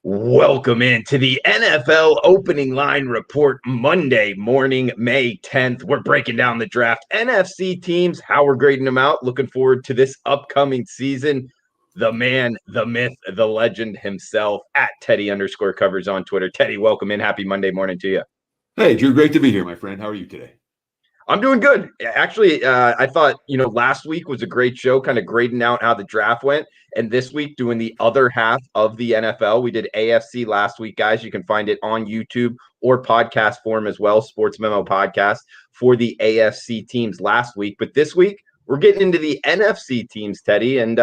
Welcome into the NFL Opening Line Report Monday morning, May 10th. We're breaking down the draft NFC teams, how we're grading them out. Looking forward to this upcoming season. The man, the myth, the legend himself at Teddy_covers on Twitter. Teddy, welcome in. Happy Monday morning to you. Hey, Drew, great to be here, my friend. How are you today? I'm doing good. Actually, I thought, last week was a great show, kind of grading out how the draft went. And this week, doing the other half of the NFL. We did AFC last week, guys. You can find it on YouTube or podcast form as well, Sports Memo Podcast for the AFC teams last week. But this week, we're getting into the NFC teams, Teddy. And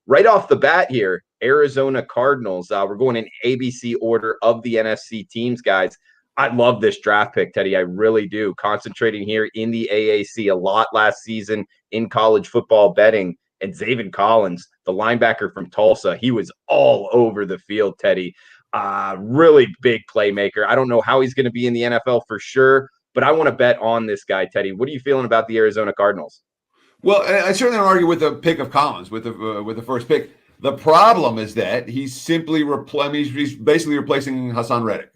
right off the bat here, Arizona Cardinals. We're going in ABC order of the NFC teams, guys. I love this draft pick, Teddy. I really do. Concentrating here in the AAC a lot last season in college football betting. And Zaven Collins, the linebacker from Tulsa, he was all over the field, Teddy. Really big playmaker. I don't know how he's going to be in the NFL for sure, but I want to bet on this guy, Teddy. What are you feeling about the Arizona Cardinals? Well, I certainly don't argue with the pick of Collins with the first pick. The problem is that he's simply he's basically replacing Hassan Reddick.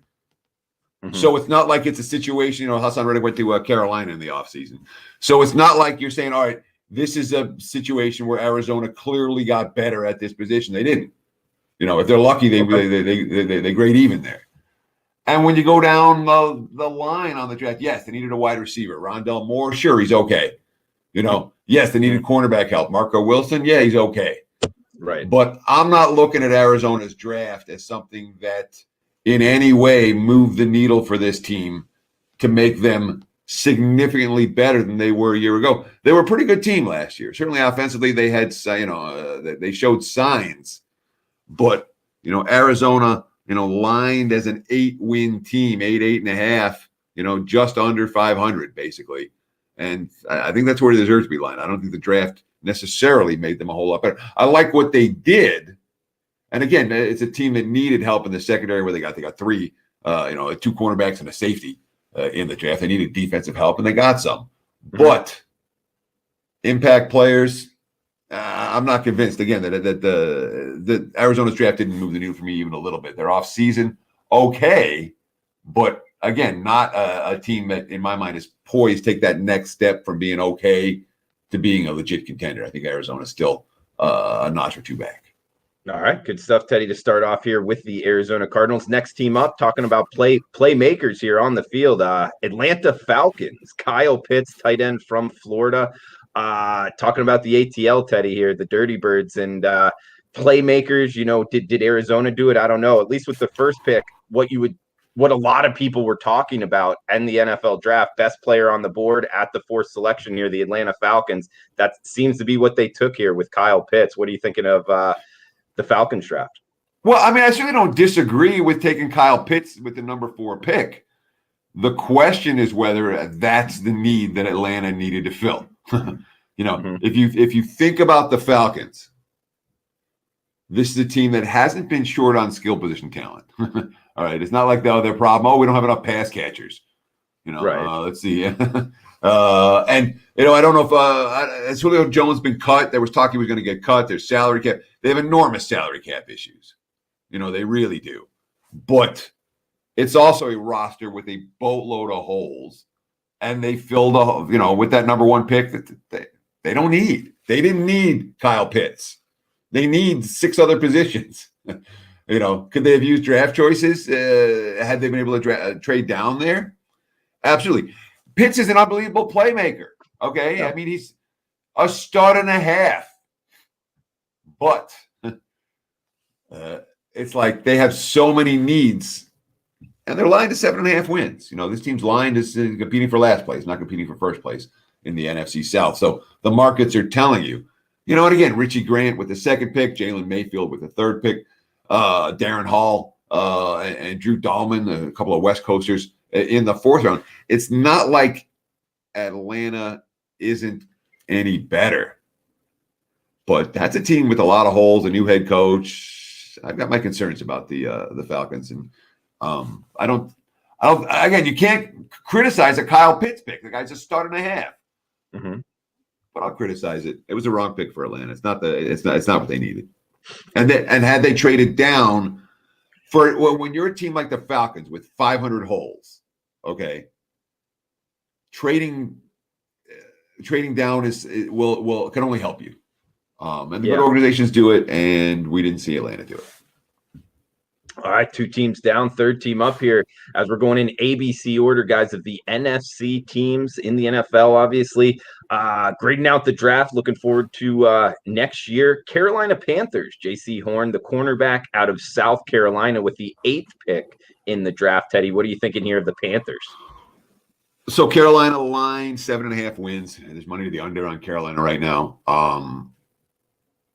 Mm-hmm. So it's not like it's a situation, Hassan Reddick went to Carolina in the offseason. So it's not like you're saying, all right, this is a situation where Arizona clearly got better at this position. They didn't. If they're lucky, they grade even there. And when you go down the line on the draft, yes, they needed a wide receiver. Rondell Moore, sure, he's okay. Yes, they needed cornerback help. Marco Wilson, yeah, he's okay. Right. But I'm not looking at Arizona's draft as something that in any way move the needle for this team to make them significantly better than they were a year ago. They were a pretty good team last year. Certainly offensively, they had, they showed signs. But, Arizona, lined as an 8-win team, 8.5, just under 500, basically. And I think that's where they deserve to be lined. I don't think the draft necessarily made them a whole lot better. I like what they did. And again, it's a team that needed help in the secondary where they got three, 2 cornerbacks and a safety in the draft. They needed defensive help, and they got some. Mm-hmm. But impact players, I'm not convinced, again, that the Arizona's draft didn't move the needle for me even a little bit. They're off season, okay, but again, not a team that, in my mind, is poised to take that next step from being okay to being a legit contender. I think Arizona's still a notch or two back. All right, good stuff, Teddy, to start off here with the Arizona Cardinals. Next team up, talking about playmakers here on the field. Atlanta Falcons, Kyle Pitts, tight end from Florida. Talking about the ATL, Teddy, here, the Dirty Birds, and playmakers. Did Arizona do it? I don't know. At least with the first pick, what a lot of people were talking about in the NFL draft, best player on the board at the 4th selection here, the Atlanta Falcons. That seems to be what they took here with Kyle Pitts. What are you thinking of the Falcons draft? Well, I mean, I certainly don't disagree with taking Kyle Pitts with the number 4 pick. The question is whether that's the need that Atlanta needed to fill. Mm-hmm. if you think about the Falcons, this is a team that hasn't been short on skill position talent. All right, it's not like their problem. Oh, we don't have enough pass catchers. Right. Let's see. And I don't know if Julio Jones been cut. There was talk he was going to get cut. There's salary cap. They have enormous salary cap issues. They really do. But it's also a roster with a boatload of holes, and they filled with that number 1 pick that they don't need. They didn't need Kyle Pitts. They need 6 other positions. Could they have used draft choices had they been able to trade down there? Absolutely. Pitts is an unbelievable playmaker. Okay, yeah. I mean, he's a stud and a half. But it's like they have so many needs, and they're lined to 7.5 wins. This team's lined as competing for last place, not competing for first place in the NFC South. So the markets are telling you. And again, Richie Grant with the 2nd pick, Jalen Mayfield with the 3rd pick, Darren Hall and Drew Dahlman, a couple of West Coasters in the 4th round. It's not like Atlanta isn't any better. But that's a team with a lot of holes, a new head coach. I've got my concerns about the Falcons, and I don't. Again, you can't criticize a Kyle Pitts pick. The guy's a stud and a half. Mm-hmm. But I'll criticize it. It was a wrong pick for Atlanta. It's not what they needed. And had they traded down when you're a team like the Falcons with 500 holes, okay, trading down can only help you. And the good organizations do it, and we didn't see Atlanta do it. All right, 2 teams down, third team up here as we're going in ABC order, guys, of the NFC teams in the NFL, obviously. Grading out the draft, looking forward to next year. Carolina Panthers, J.C. Horn, the cornerback out of South Carolina with the 8th pick in the draft. Teddy, what are you thinking here of the Panthers? So Carolina line, 7.5 wins, and there's money to the under on Carolina right now.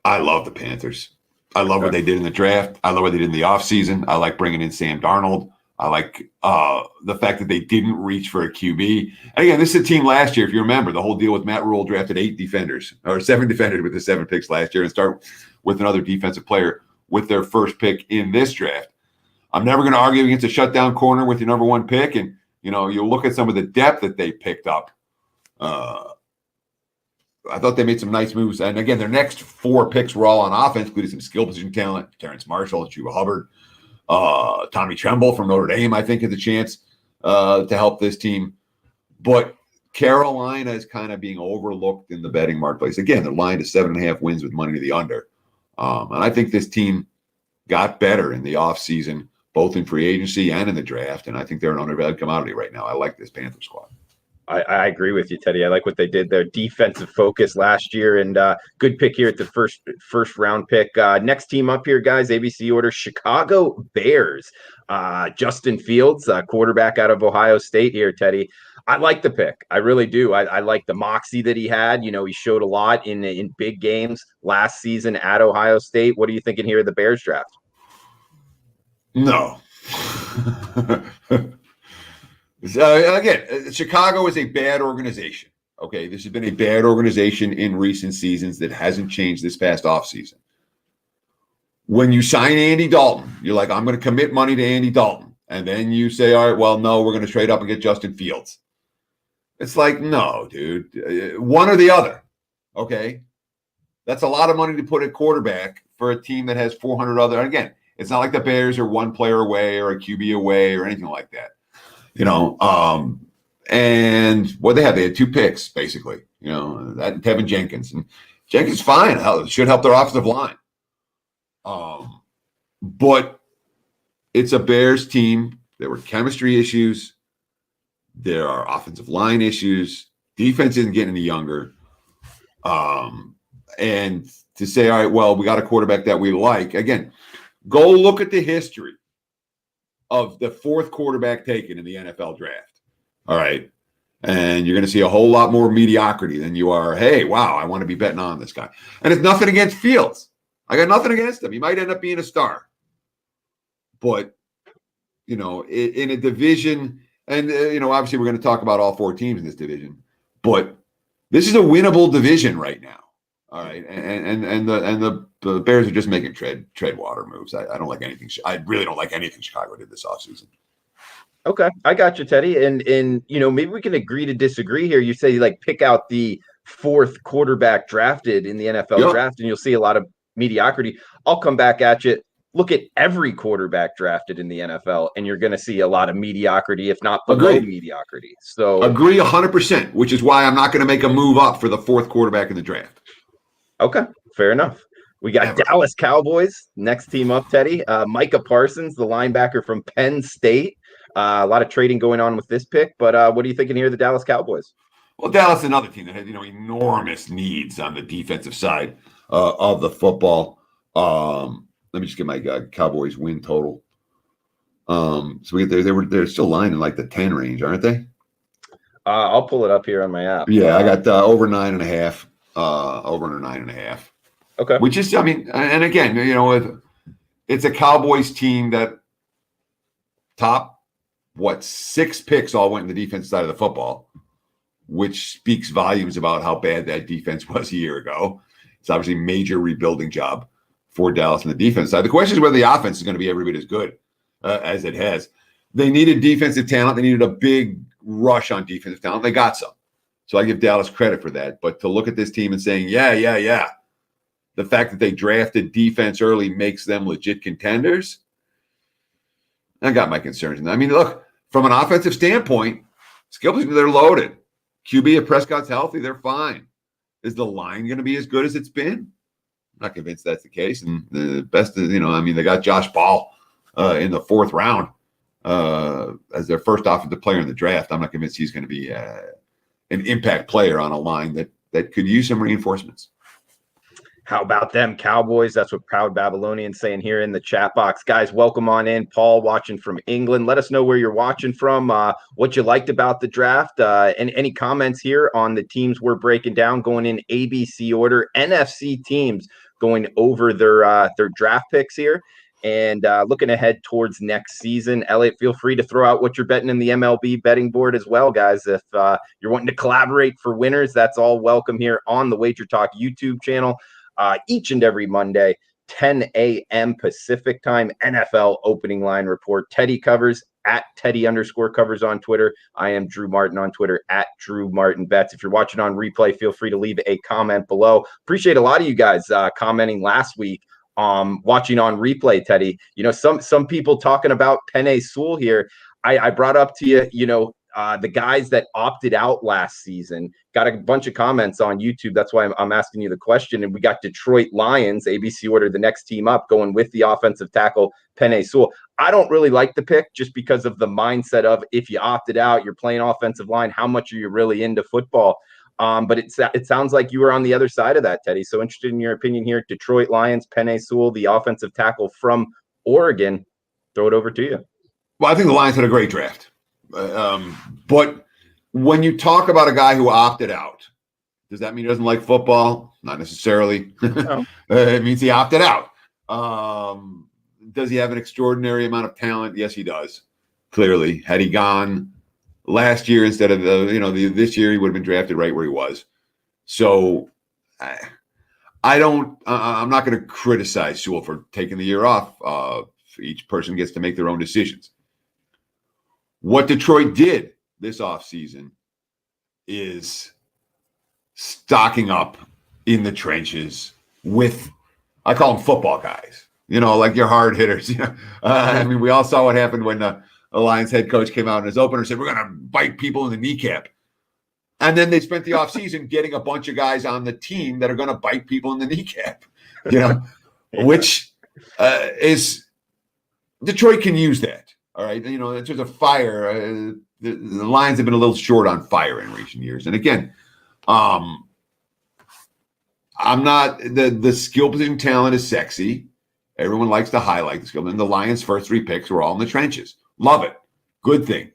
I love the Panthers. I love what they did in the draft. I love what they did in the offseason. I like bringing in Sam Darnold. I like the fact that they didn't reach for a QB. And again, this is a team last year, if you remember, the whole deal with Matt Rule drafted 7 defenders with the 7 picks last year and start with another defensive player with their first pick in this draft. I'm never going to argue against a shutdown corner with your number 1 pick. And, you look at some of the depth that they picked up. I thought they made some nice moves. And again, their next 4 picks were all on offense, including some skill position talent, Terrence Marshall, Chuba Hubbard, Tommy Tremble from Notre Dame, I think, has a chance to help this team. But Carolina is kind of being overlooked in the betting marketplace. Again, they're line to 7.5 wins with money to the under. And I think this team got better in the offseason, both in free agency and in the draft. And I think they're an undervalued commodity right now. I like this Panther squad. I agree with you, Teddy. I like what they did. Their defensive focus last year, and good pick here at the first round pick. Next team up here, guys, ABC order, Chicago Bears. Justin Fields, quarterback out of Ohio State here, Teddy. I like the pick. I really do. I like the moxie that he had. He showed a lot in big games last season at Ohio State. What are you thinking here of the Bears draft? No. Again, Chicago is a bad organization. Okay, this has been a bad organization in recent seasons that hasn't changed this past offseason. When you sign Andy Dalton, you're like, I'm going to commit money to Andy Dalton. And then you say, all right, well, no, we're going to trade up and get Justin Fields. It's like, no, dude, one or the other. Okay, that's a lot of money to put at quarterback for a team that has 400 other. Again, it's not like the Bears are 1 player away or a QB away or anything like that. And what they had 2 picks, basically, that Tevin Jenkins. And Jenkins, fine. It should help their offensive line. But it's a Bears team. There were chemistry issues. There are offensive line issues. Defense isn't getting any younger. And to say, all right, well, we got a quarterback that we like. Again, go look at the history of the 4th quarterback taken in the NFL draft. All right. And you're going to see a whole lot more mediocrity than you are, hey, wow, I want to be betting on this guy. And it's nothing against Fields. I got nothing against him. He might end up being a star. But, in a division, and, obviously we're going to talk about all 4 teams in this division, but this is a winnable division right now. All right. And the Bears are just making tread water moves. I don't like anything. I really don't like anything Chicago did this offseason. Okay, I got you, Teddy. And maybe we can agree to disagree here. You say pick out the 4th quarterback drafted in the NFL draft, and you'll see a lot of mediocrity. I'll come back at you. Look at every quarterback drafted in the NFL, and you're going to see a lot of mediocrity, if not below mediocrity. So agree 100%, which is why I'm not going to make a move up for the 4th quarterback in the draft. Okay, fair enough. We got Dallas Cowboys, next team up, Teddy. Micah Parsons, the linebacker from Penn State. A lot of trading going on with this pick, but what are you thinking here of the Dallas Cowboys? Well, Dallas is another team that has, enormous needs on the defensive side of the football. Let me just get my Cowboys win total. So they're still lying in the 10 range, aren't they? I'll pull it up here on my app. Yeah, I got over 9.5. Over under 9.5. Okay. Which is, and again, it's a Cowboys team that top 6 picks all went in the defense side of the football, which speaks volumes about how bad that defense was a year ago. It's obviously a major rebuilding job for Dallas on the defense side. The question is whether the offense is going to be every bit as good as it has. They needed defensive talent. They needed a big rush on defensive talent. They got some. So I give Dallas credit for that. But to look at this team and saying, yeah, the fact that they drafted defense early makes them legit contenders. I got my concerns. I mean, look, from an offensive standpoint, skill position, they're loaded. QB, if Prescott's healthy, they're fine. Is the line going to be as good as it's been? I'm not convinced that's the case. And the best is, they got Josh Ball in the 4th round as their first offensive player in the draft. I'm not convinced he's going to be an impact player on a line that could use some reinforcements. How about them Cowboys? That's what Proud Babylonian's saying here in the chat box. Guys, welcome on in. Paul watching from England. Let us know where you're watching from, what you liked about the draft, and any comments here on the teams we're breaking down, going in ABC order, NFC teams going over their draft picks here. And looking ahead towards next season. Elliot, feel free to throw out what you're betting in the MLB betting board as well, guys. If you're wanting to collaborate for winners, that's all welcome here on the WagerTalk YouTube channel. Each and every Monday, 10 a.m. Pacific time, NFL opening line report. Teddy covers at Teddy_covers on Twitter. I am Drew Martin on Twitter at Drew Martin Bets. If you're watching on replay, feel free to leave a comment below. Appreciate a lot of you guys commenting last week. Watching on replay, Teddy. Some people talking about Penei Sewell here. I brought up to you, the guys that opted out last season. Got a bunch of comments on YouTube. That's why I'm asking you the question. And we got Detroit Lions, ABC order, the next team up, going with the offensive tackle, Penei Sewell. I don't really like the pick just because of the mindset of if you opted out, you're playing offensive line, how much are you really into football? But it sounds like you were on the other side of that, Teddy. So interested in your opinion here. Detroit Lions, Penei Sewell, the offensive tackle from Oregon. Throw it over to you. Well, I think the Lions had a great draft. But when you talk about a guy who opted out, does that mean he doesn't like football? Not necessarily. No. It means he opted out. Does he have an extraordinary amount of talent? Yes, he does. Clearly, had he gone last year instead of this year, he would have been drafted right where he was. So I'm not going to criticize Sewell for taking the year off. Each person gets to make their own decisions. What Detroit did this offseason is stocking up in the trenches with, I call them football guys, like your hard hitters. We all saw what happened when the Lions head coach came out in his opener and said, we're going to bite people in the kneecap. And then they spent the offseason getting a bunch of guys on the team that are going to bite people in the kneecap, which is Detroit can use that. All right. In terms of fire, the Lions have been a little short on fire in recent years. And again, I'm not the skill position talent is sexy. Everyone likes to highlight the skill. And the Lions' first 3 picks were all in the trenches. Love it. Good thing.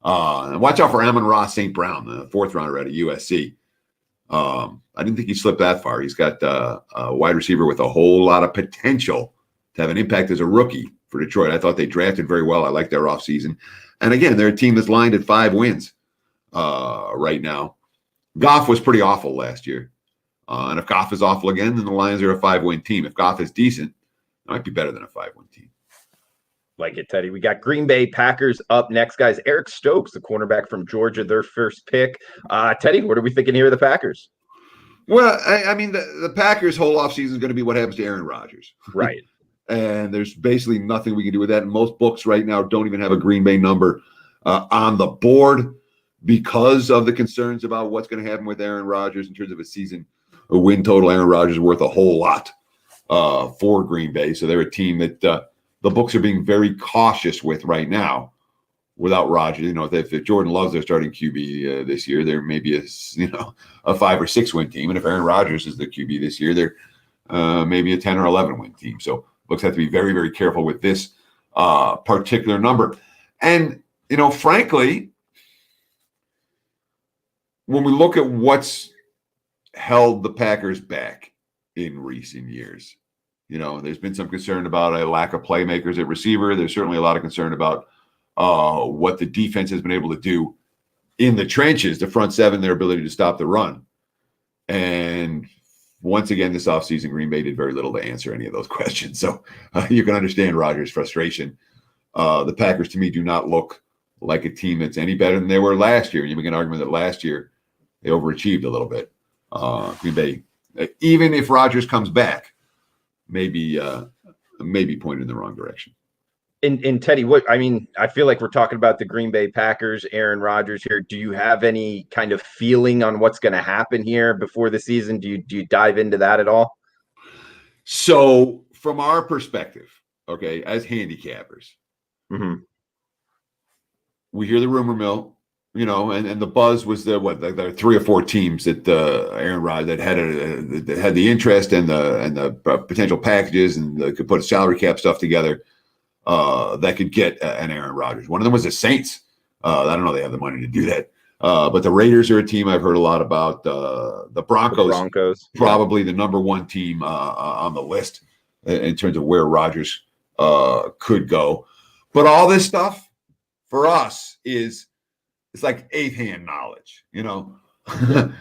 Watch out for Amon-Ra St. Brown, the 4th rounder out of USC. I didn't think he slipped that far. He's got a wide receiver with a whole lot of potential to have an impact as a rookie for Detroit. I thought they drafted very well. I like their offseason. And again, they're a team that's lined at 5 wins right now. Goff was pretty awful last year. And if Goff is awful again, then the Lions are a 5-win team. If Goff is decent, it might be better than a 5-win team. Like it, Teddy. We got Green Bay Packers up next, guys. Eric Stokes, the cornerback from Georgia, their first pick. Teddy, what are we thinking here of the Packers? Well, the Packers' whole offseason is going to be what happens to Aaron Rodgers. Right. And there's basically nothing we can do with that. And most books right now don't even have a Green Bay number on the board because of the concerns about what's going to happen with Aaron Rodgers in terms of a season. A win total, Aaron Rodgers is worth a whole lot for Green Bay. So they're a team that the books are being very cautious with right now without Rodgers. If Jordan Love's their starting QB this year, there may be a 5 or 6 win team. And if Aaron Rodgers is the QB this year, they're maybe a 10 or 11 win team. So books have to be very, very careful with this particular number. And, frankly, when we look at what's held the Packers back in recent years, there's been some concern about a lack of playmakers at receiver. There's certainly a lot of concern about what the defense has been able to do in the trenches, the front 7, their ability to stop the run. And once again, this offseason, Green Bay did very little to answer any of those questions. So you can understand Rodgers' frustration. The Packers, to me, do not look like a team that's any better than they were last year. You make an argument that last year they overachieved a little bit. Green Bay, even if Rodgers comes back, maybe pointed in the wrong direction. in Teddy, what I mean, I feel like we're talking about the Green Bay Packers, Aaron Rodgers here. Do you have any kind of feeling on what's going to happen here before the season? Do you dive into that at all? So, from our perspective, okay, as handicappers, Mm-hmm. we hear the rumor mill, and the buzz was like there 3 or 4 teams that Aaron Rodgers that had the interest and the potential packages and could put a salary cap stuff together that could get an Aaron Rodgers. One of them was the Saints. I don't know, they have the money to do that. But the Raiders are a team I've heard a lot about. The Broncos, probably the number one team on the list in terms of where Rodgers could go. But all this stuff for us it's like eighth-hand knowledge, The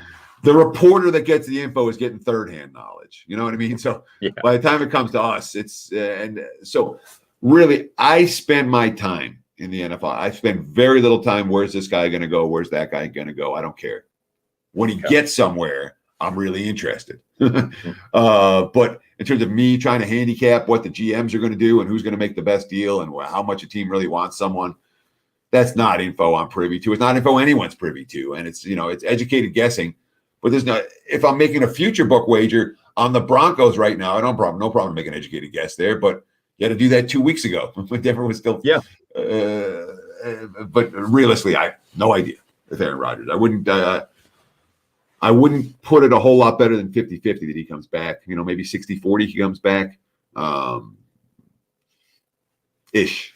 reporter that gets the info is getting third-hand knowledge. You know what I mean? So by the time it comes to us, it's and so really, I spend my time in the NFL. I spend very little time. Where's this guy going to go? Where's that guy going to go? I don't care. When he gets somewhere, I'm really interested. But in terms of me trying to handicap what the GMs are going to do and who's going to make the best deal and how much a team really wants someone, that's not info I'm privy to. It's not info anyone's privy to. And it's, it's educated guessing. But there's no, if I'm making a future book wager on the Broncos right now, I don't have no problem making an educated guess there. But you had to do that 2 weeks ago when Denver was still. Yeah. But realistically, I have no idea with Aaron Rodgers. I wouldn't put it a whole lot better than 50-50 that he comes back. Maybe 60-40 he comes back. Ish.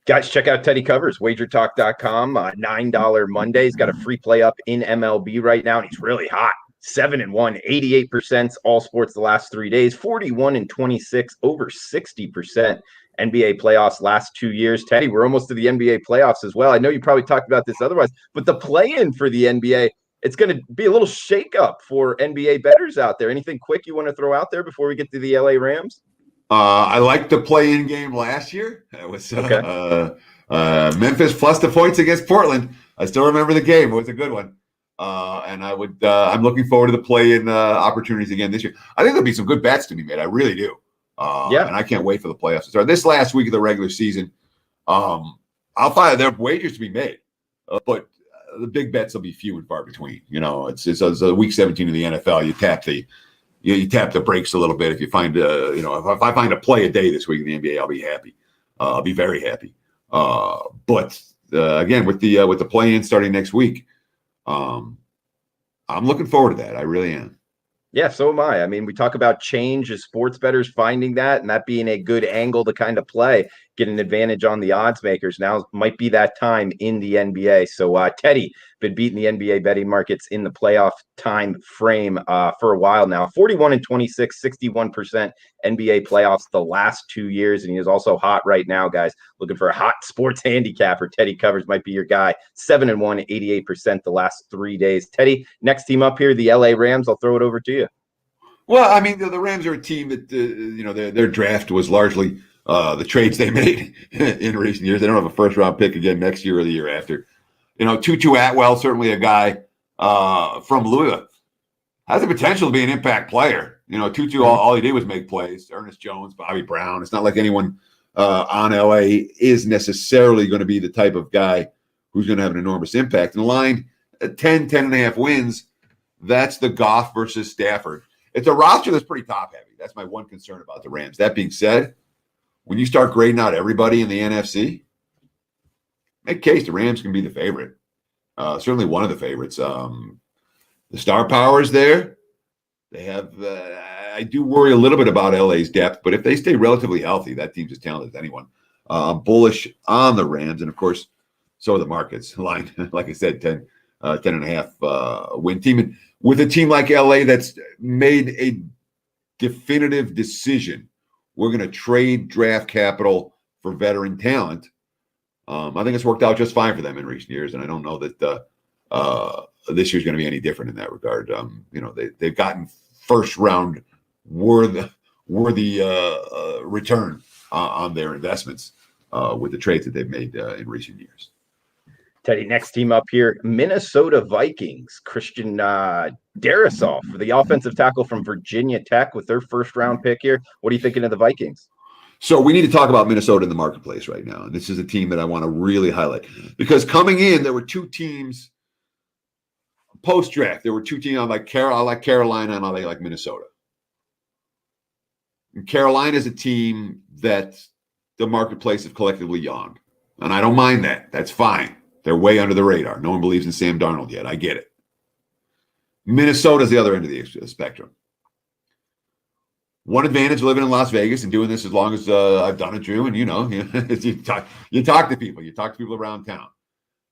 Guys, check out Teddy Covers, WagerTalk.com. $9 Monday. He's got a free play up in MLB right now, and he's really hot. 7-1, 88% all sports the last 3 days, 41-26, over 60% NBA playoffs last 2 years. Teddy, we're almost to the NBA playoffs as well. I know you probably talked about this otherwise, but the play-in for the NBA, it's going to be a little shakeup for NBA bettors out there. Anything quick you want to throw out there before we get to the LA Rams? I liked the play-in game last year. It was Memphis plus the points against Portland. I still remember the game. It was a good one. And I'm looking forward to the play-in opportunities again this year. I think there'll be some good bets to be made. I really do. And I can't wait for the playoffs to start. This last week of the regular season, I'll find there are wagers to be made, but the big bets will be few and far between. It's week 17 of the NFL. You tap the brakes a little bit. If you find, if I find a play a day this week in the NBA, I'll be happy. I'll be very happy. But again, with the play-in starting next week, I'm looking forward to that. I really am. Yeah, so am I. I mean, we talk about change as sports bettors finding that and that being a good angle to kind of play, get an advantage on the odds makers. Now might be that time in the NBA. So Teddy been beating the NBA betting markets in the playoff time frame for a while now. 41-26, 61% NBA playoffs the last 2 years. And he is also hot right now, guys. Looking for a hot sports handicapper. Teddy Covers might be your guy. 7-1, 88% the last 3 days. Teddy, next team up here, the LA Rams. I'll throw it over to you. Well, I mean, the Rams are a team that, their draft was largely the trades they made in recent years. They don't have a first-round pick again next year or the year after. Tutu Atwell, certainly a guy from Louisville, has the potential to be an impact player. Tutu, all he did was make plays. Ernest Jones, Bobby Brown. It's not like anyone on LA is necessarily going to be the type of guy who's going to have an enormous impact. And the line, 10.5 wins, that's the Goff versus Stafford. It's a roster that's pretty top-heavy. That's my one concern about the Rams. That being said, when you start grading out everybody in the NFC, make case the Rams can be the favorite. Certainly one of the favorites. The star power is there. They have I do worry a little bit about LA's depth, but if they stay relatively healthy, that team's as talented as anyone. I'm bullish on the Rams, and of course, so are the markets. Line, like I said, 10.5 win team. And with a team like LA that's made a definitive decision, we're going to trade draft capital for veteran talent. I think it's worked out just fine for them in recent years, and I don't know that this year's going to be any different in that regard. They've gotten first round worthy return on their investments with the trades that they've made in recent years. Teddy, next team up here, Minnesota Vikings. Christian Darrisaw, the offensive tackle from Virginia Tech, with their first round pick here. What are you thinking of the Vikings? So we need to talk about Minnesota in the marketplace right now. And this is a team that I want to really highlight because coming in, there were two teams post-draft. There were two teams. I like Carolina and I like Minnesota. And Carolina is a team that the marketplace have collectively yawned. And I don't mind that. That's fine. They're way under the radar. No one believes in Sam Darnold yet. I get it. Minnesota's the other end of the spectrum. One advantage living in Las Vegas and doing this as long as I've done it, Drew, and you talk to people around town.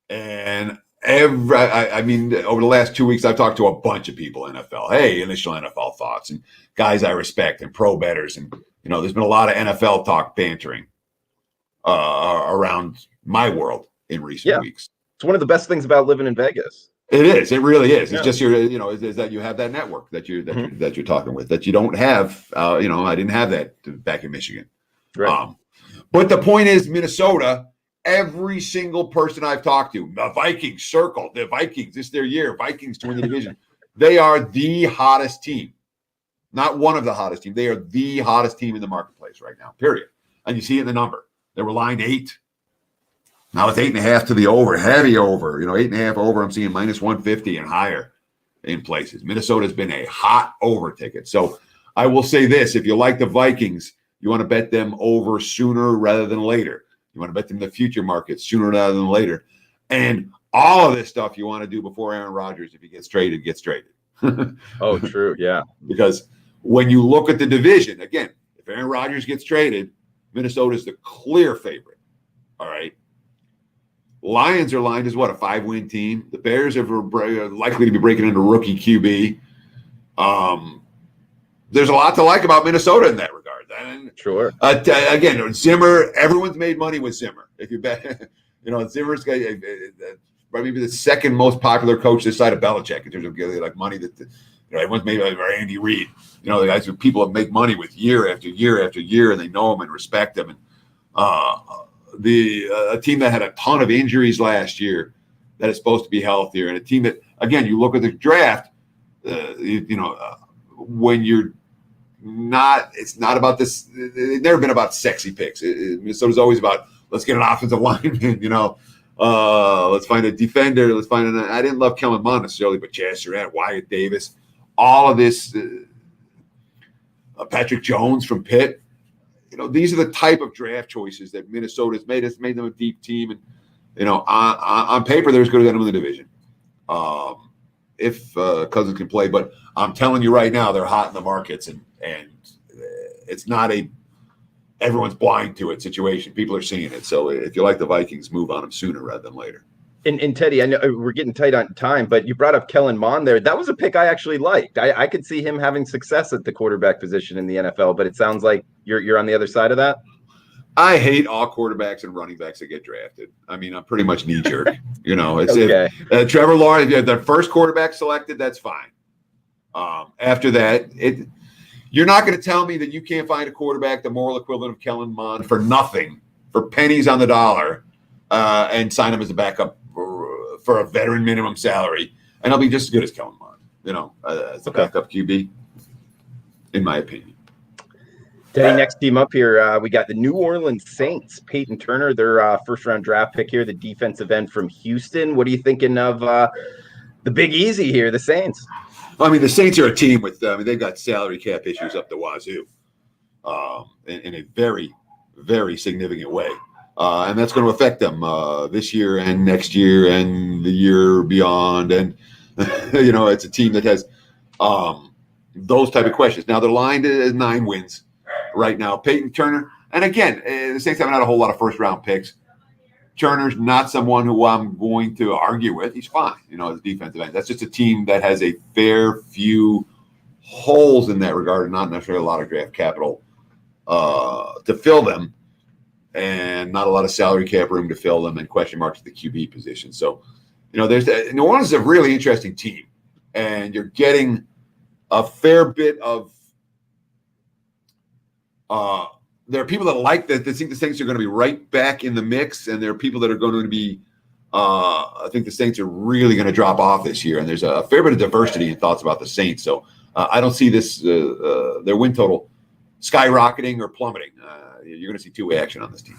And I mean, over the last 2 weeks, I've talked to a bunch of people NFL. Hey, initial NFL thoughts and guys I respect and pro bettors. And, there's been a lot of NFL talk bantering around my world in recent weeks. It's one of the best things about living in Vegas. It is. It really is. It's just is that you have that network that you're talking with that you don't have. I didn't have that back in Michigan. Right. But the point is, Minnesota. Every single person I've talked to, the Vikings circle, the Vikings. This is their year. Vikings to win the division. They are the hottest team. Not one of the hottest teams. They are the hottest team in the marketplace right now. Period. And you see it in the number. They were lined 8. Now it's 8.5 to the over, heavy over. 8.5 over. I'm seeing minus 150 and higher in places. Minnesota's been a hot over ticket. So I will say this: if you like the Vikings, you want to bet them over sooner rather than later. You want to bet them in the future market sooner rather than later. And all of this stuff you want to do before Aaron Rodgers, if he gets traded. Oh, true. Yeah. Because when you look at the division, again, if Aaron Rodgers gets traded, Minnesota's the clear favorite. All right. Lions are lined as what, a 5-win are The Bears are likely to be breaking into rookie QB. There's a lot to like about Minnesota in that regard. And, sure. Again, Zimmer, everyone's made money with Zimmer. If you bet, Zimmer's probably the second most popular coach this side of Belichick in terms of like money that everyone's made by Andy Reid. The guys who people have make money with year after year after year, and they know him and respect him. And a team that had a ton of injuries last year that is supposed to be healthier, and a team that, again, you look at the draft, when you're not, it's not about this. It's never been about sexy picks. Minnesota's always about, let's get an offensive lineman, let's find a defender. Let's find I didn't love Kellen Mond necessarily, but Chaz Surratt, Wyatt Davis, all of this, Patrick Jones from Pitt. These are the type of draft choices that Minnesota's made. It's made them a deep team. And, on paper, they're as good as anyone in the division. If Cousins can play, but I'm telling you right now, they're hot in the markets, and it's not everyone's blind to it situation. People are seeing it. So if you like the Vikings, move on them sooner rather than later. And Teddy, I know we're getting tight on time, but you brought up Kellen Mond there. That was a pick I actually liked. I could see him having success at the quarterback position in the NFL, but it sounds like you're on the other side of that. I hate all quarterbacks and running backs that get drafted. I mean, I'm pretty much knee jerk. It's okay. If Trevor Lawrence, if you have the first quarterback selected, that's fine. After that, you're not going to tell me that you can't find a quarterback, the moral equivalent of Kellen Mond, for nothing, for pennies on the dollar, and sign him as a backup for a veteran minimum salary, and he'll be just as good as Kellen Mond, as a backup QB, in my opinion. Teddy, next team up here, we got the New Orleans Saints. Peyton Turner, their first-round draft pick here, the defensive end from Houston. What are you thinking of the Big Easy here, the Saints? I mean, the Saints are a team with they've got salary cap issues up the wazoo in a very, very significant way. And that's going to affect them this year and next year and the year beyond. And, it's a team that has those type of questions. Now, they're lined as 9 wins right now. Peyton Turner, and again, the Saints haven't had a whole lot of first-round picks. Turner's not someone who I'm going to argue with. He's fine, as defensive end. That's just a team that has a fair few holes in that regard, and not necessarily a lot of draft capital to fill them, and not a lot of salary cap room to fill them, and question marks at the QB position. So, there's New Orleans is a really interesting team, and you're getting a fair bit of there are people that like that. They think the Saints are going to be right back in the mix, and there are people that are going to be. I think the Saints are really going to drop off this year, and there's a fair bit of diversity in thoughts about the Saints. So I don't see this their win total skyrocketing or plummeting. you're going to see two-way action on this team.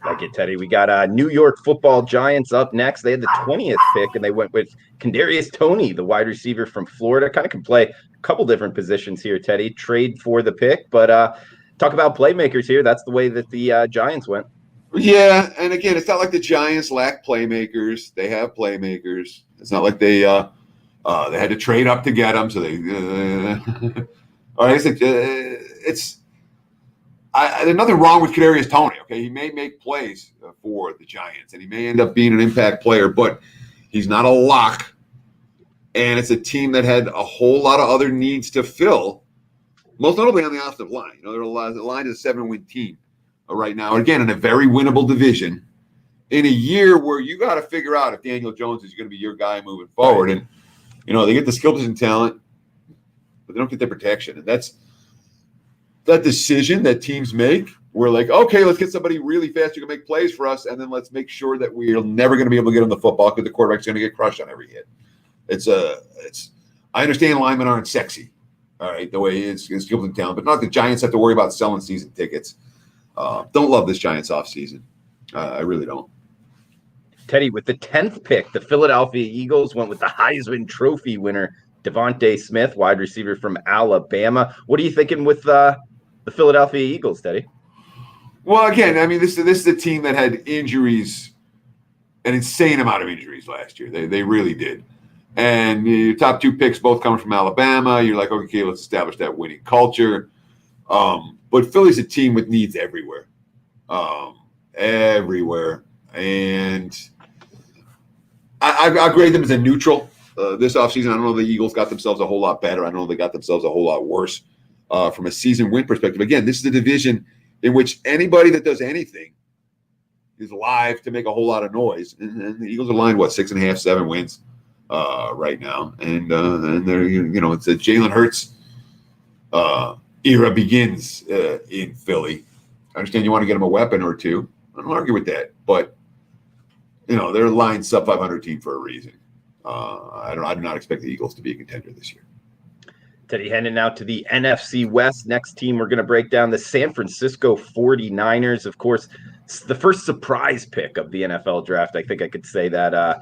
Like it, Teddy. We got New York Football Giants up next. They had the 20th pick, and they went with Kadarius Toney, the wide receiver from Florida. Kind of can play a couple different positions here, Teddy. Trade for the pick, but talk about playmakers here. That's the way that the Giants went. Yeah, and again, it's not like the Giants lack playmakers. They have playmakers. It's not like they had to trade up to get them. So they, all right, there's nothing wrong with Kadarius Toney. Okay, he may make plays for the Giants, and he may end up being an impact player, but he's not a lock. And it's a team that had a whole lot of other needs to fill, most notably on the offensive line. You know, the line is a 7-win team right now. Again, in a very winnable division, in a year where you got to figure out if Daniel Jones is going to be your guy moving forward. And you know, they get the skill position talent, but they don't get the protection, and that's that decision that teams make. We're like, okay, let's get somebody really fast who can make plays for us, and then let's make sure that we're never going to be able to get him the football because the quarterback's going to get crushed on every hit. I understand linemen aren't sexy, all right, the way it's skilled and talent, but not the Giants have to worry about selling season tickets. Don't love this Giants offseason. I really don't. Teddy, with the 10th pick, the Philadelphia Eagles went with the Heisman Trophy winner, Devontae Smith, wide receiver from Alabama. What are you thinking with the Philadelphia Eagles, Teddy? Well, again, I mean, this is a team that had injuries, an insane amount of injuries last year. They really did. And your top two picks both coming from Alabama. You're like, okay, let's establish that winning culture. But Philly's a team with needs everywhere. Everywhere. And I grade them as a neutral this offseason. I don't know the Eagles got themselves a whole lot better. I don't know they got themselves a whole lot worse from a season win perspective. Again, this is a division in which anybody that does anything is live to make a whole lot of noise. And the Eagles are lined, 6.5, 7 wins right now. And they're, it's a Jalen Hurts era begins in Philly. I understand you want to get him a weapon or two. I don't argue with that. But, they're a line sub 500 team for a reason. I do not expect the Eagles to be a contender this year. Teddy, heading out to the NFC West. Next team we're going to break down, the San Francisco 49ers. Of course, it's the first surprise pick of the NFL draft. I think I could say that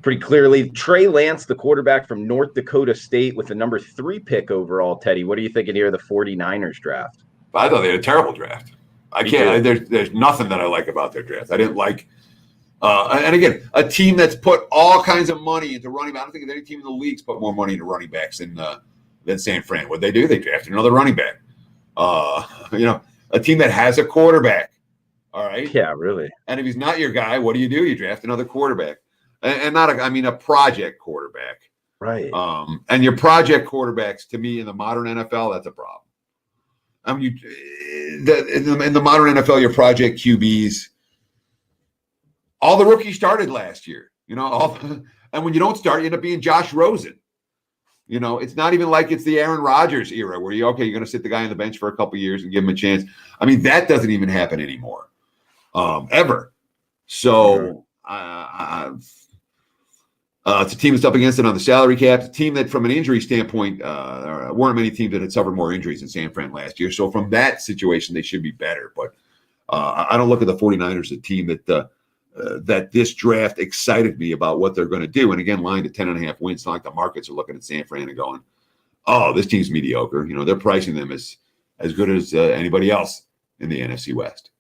pretty clearly. Trey Lance, the quarterback from North Dakota State, with the number 3 pick overall. Teddy, what are you thinking here of the 49ers draft? I thought they had a terrible draft. There's nothing that I like about their draft. I didn't like and again, a team that's put all kinds of money into running back. I don't think any team in the league's put more money into running backs than San Fran. What they do? They drafted another running back. A team that has a quarterback. All right. Yeah, really. And if he's not your guy, what do? You draft another quarterback, and not a project quarterback. Right. And your project quarterbacks, to me, in the modern NFL, that's a problem. I mean, in the modern NFL, your project QBs. All the rookies started last year, and when you don't start, you end up being Josh Rosen. It's not even like it's the Aaron Rodgers era where you're going to sit the guy on the bench for a couple of years and give him a chance. I mean, that doesn't even happen anymore, ever. So it's a team that's up against it on the salary cap. It's a team that, from an injury standpoint, there weren't many teams that had suffered more injuries than San Fran last year. So from that situation, they should be better. But I don't look at the 49ers as a team that this draft excited me about what they're going to do. And again, lined at 10.5 wins. It's not like the markets are looking at San Fran and going, oh, this team's mediocre. They're pricing them as good as anybody else in the NFC West.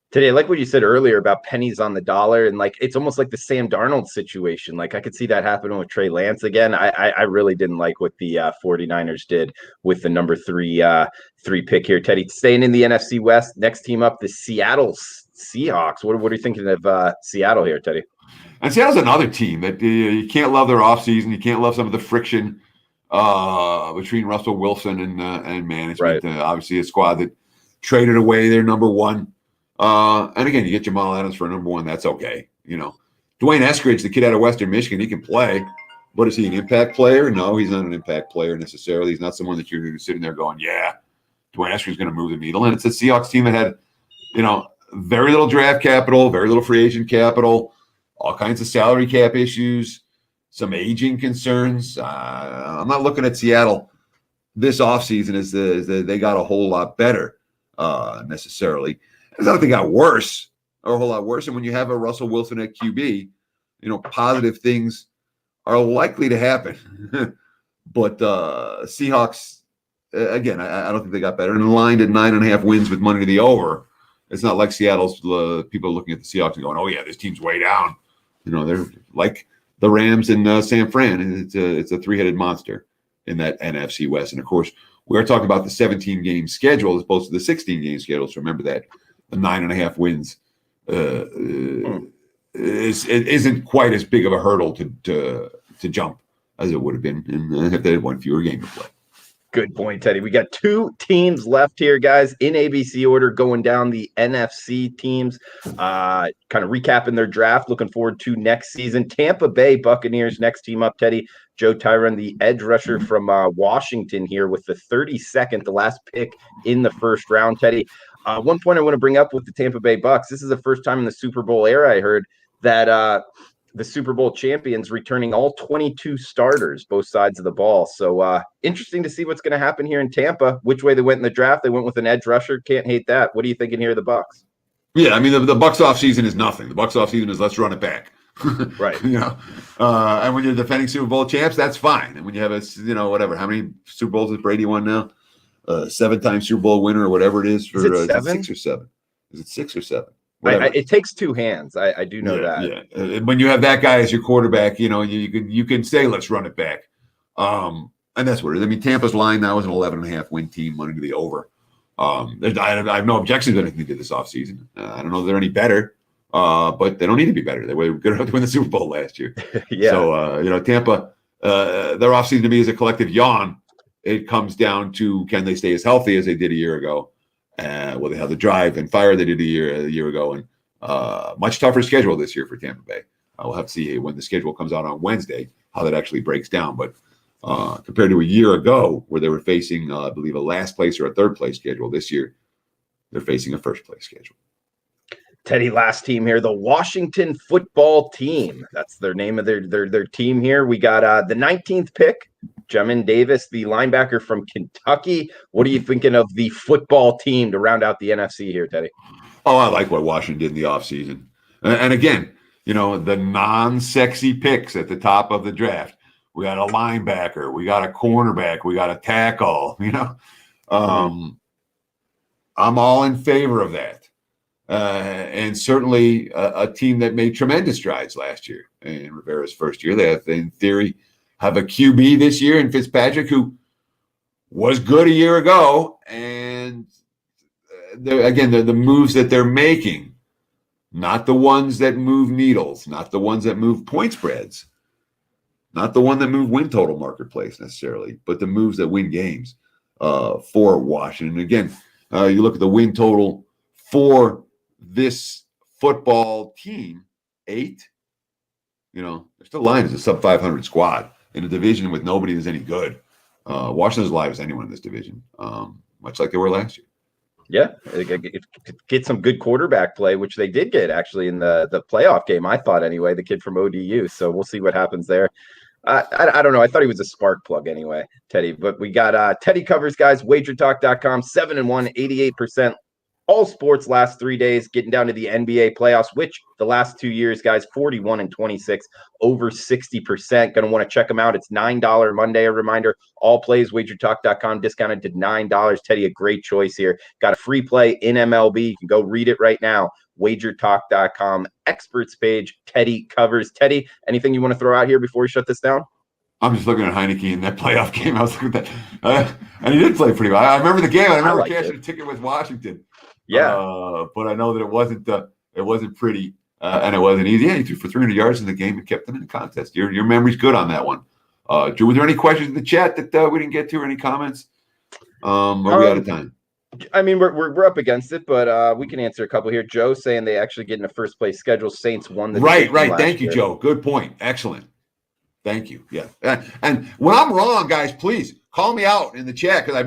Today, I like what you said earlier about pennies on the dollar, and it's almost like the Sam Darnold situation. I could see that happening with Trey Lance again. I really didn't like what the 49ers did with the number 3 pick here. Teddy, staying in the NFC West, next team up, the Seattle Seahawks. What are you thinking of Seattle here, Teddy? And Seattle's another team that you can't love their offseason. You can't love some of the friction between Russell Wilson and management. Right. Obviously, a squad that traded away their number 1. And again, you get Jamal Adams for number 1. That's okay. Dwayne Eskridge, the kid out of Western Michigan, he can play. But is he an impact player? No, he's not an impact player necessarily. He's not someone that you're sitting there going, yeah, Dwayne Eskridge is going to move the needle. And it's a Seahawks team that had, very little draft capital, very little free agent capital, all kinds of salary cap issues, some aging concerns. I'm not looking at Seattle this offseason as they got a whole lot better. necessarily. It's not that they got worse or a whole lot worse. And when you have a Russell Wilson at QB, positive things are likely to happen. But Seahawks, again, I don't think they got better. And aligned at 9.5 wins with money to the over. It's not like Seattle's people looking at the Seahawks and going, "Oh yeah, this team's way down." They're like the Rams in San Fran. It's a three-headed monster in that NFC West. And of course, we are talking about the 17-game schedule as opposed to the 16-game schedule. So remember that the 9.5 wins isn't quite as big of a hurdle to jump as it would have been if they had one fewer game to play. Good point, Teddy. We got 2 teams left here, guys, in ABC order, going down the NFC teams. Kind of recapping their draft, looking forward to next season. Tampa Bay Buccaneers, next team up, Teddy. Joe Tyron, the edge rusher from Washington here with the 32nd, the last pick in the first round, Teddy. One point I want to bring up with the Tampa Bay Bucs, this is the first time in the Super Bowl era I heard that the Super Bowl champions returning all 22 starters, both sides of the ball. So interesting to see what's going to happen here in Tampa. Which way they went in the draft. They went with an edge rusher. Can't hate that. What are you thinking here of the Bucs? Yeah, I mean, the Bucs offseason is nothing. The Bucs offseason is let's run it back. Right. And when you're defending Super Bowl champs, that's fine. And when you have whatever, how many Super Bowls has Brady won now? 7-time Super Bowl winner or whatever it is. For, is it 7? 6 or 7? Is it 6 or 7? It takes 2 hands. I do know that. Yeah. When you have that guy as your quarterback, you can say let's run it back, and that's what it is. I mean, Tampa's line now is an 11.5 win team, money to the over. I have no objections to anything they did this offseason. I don't know if they're any better, but they don't need to be better. They were good enough to win the Super Bowl last year. Yeah. So Tampa, their offseason to me is a collective yawn. It comes down to can they stay as healthy as they did a year ago. Will they have the drive and fire they did a year ago, and much tougher schedule this year for Tampa Bay. We'll have to see when the schedule comes out on Wednesday how that actually breaks down. But compared to a year ago where they were facing, I believe, a last place or a third place schedule, this year they're facing a first place schedule. Teddy, last team here, the Washington Football Team. That's their name of their team here. We got the 19th pick. Jamin Davis, the linebacker from Kentucky. What are you thinking of the football team to round out the NFC here, Teddy? Oh, I like what Washington did in the offseason. And again, the non-sexy picks at the top of the draft. We got a linebacker. We got a cornerback. We got a tackle. I'm all in favor of that. And certainly a team that made tremendous strides last year in Rivera's first year. They have, in theory, have a QB this year in Fitzpatrick who was good a year ago. And the moves that they're making, not the ones that move needles, not the ones that move point spreads, not the one that move win total marketplace necessarily, but the moves that win games for Washington. Again, you look at the win total for this football team, 8. They're still lying as a sub 500 squad in a division with nobody that's any good. Washington's alive as anyone in this division, much like they were last year. Yeah, get some good quarterback play, which they did get actually in the playoff game, I thought anyway, the kid from ODU. So we'll see what happens there. I don't know. I thought he was a spark plug anyway, Teddy. But we got Teddy covers, guys, WagerTalk.com, 7-1, 88%. All sports last 3 days, getting down to the NBA playoffs, which the last 2 years, guys, 41 and 26, over 60%. Going to want to check them out. It's $9 Monday. A reminder, all plays, WagerTalk.com, discounted to $9. Teddy, a great choice here. Got a free play in MLB. You can go read it right now. WagerTalk.com, experts page, Teddy covers. Teddy, anything you want to throw out here before we shut this down? I'm just looking at Heineke in that playoff game. I was looking at that. And he did play pretty well. I remember the game. I remember cashing a ticket with Washington. Yeah, but I know that it wasn't pretty, and it wasn't easy. Yeah, he threw for 300 yards in the game and kept them in the contest. Your memory's good on that one. Drew, were there any questions in the chat that we didn't get to, or any comments? Are we out of time? I mean, we're up against it, but we can answer a couple here. Joe saying they actually get in a first place schedule. Saints won the right. Thank you, Joe. Good point. Excellent. Thank you. Yeah. And when I'm wrong, guys, please call me out in the chat, because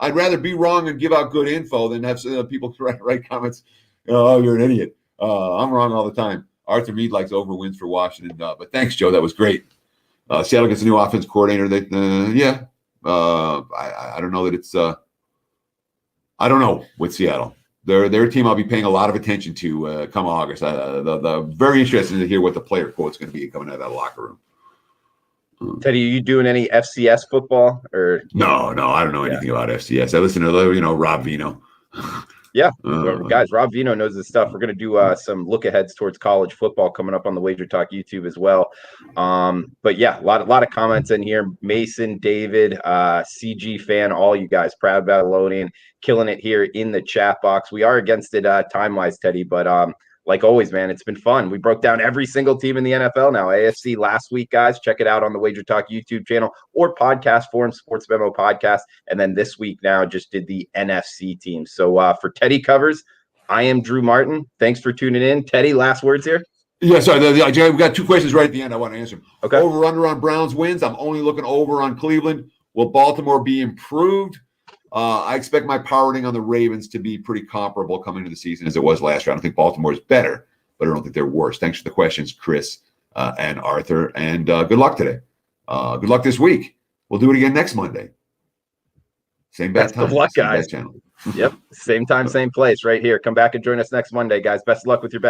I'd rather be wrong and give out good info than have people write comments. Oh, you're an idiot. I'm wrong all the time. Arthur Mead likes over wins for Washington. But thanks, Joe. That was great. Seattle gets a new offense coordinator. I don't know that it's. I I don't know with Seattle. Their team I'll be paying a lot of attention to come August. The very interested to hear what the player quote's going to be coming out of that locker room. Teddy, are you doing any FCS football or? No, I don't know anything about FCS. I listen to Rob Vino. Yeah, guys, Rob Vino knows his stuff. We're going to do some look aheads towards college football coming up on the WagerTalk YouTube as well. But yeah, a lot of comments in here. Mason, David, CG fan, all you guys, proud Babylonian, killing it here in the chat box. We are against it time wise, Teddy, but like always, man, it's been fun. We broke down every single team in the NFL now. AFC last week, guys. Check it out on the WagerTalk YouTube channel or podcast forum, Sports Memo Podcast. And then this week now just did the NFC team. So for Teddy Covers, I am Drew Martin. Thanks for tuning in. Teddy, last words here? Yeah, sorry. We got two questions right at the end. I want to answer them. Okay. Over, under on Browns wins. I'm only looking over on Cleveland. Will Baltimore be improved? I expect my powering on the Ravens to be pretty comparable coming into the season as it was last year. I don't think Baltimore is better, but I don't think they're worse. Thanks for the questions, Chris and Arthur. And good luck today. Good luck this week. We'll do it again next Monday. Same bad time. Good luck, same guys. channel. Yep. Same time, same place right here. Come back and join us next Monday, guys. Best of luck with your bet.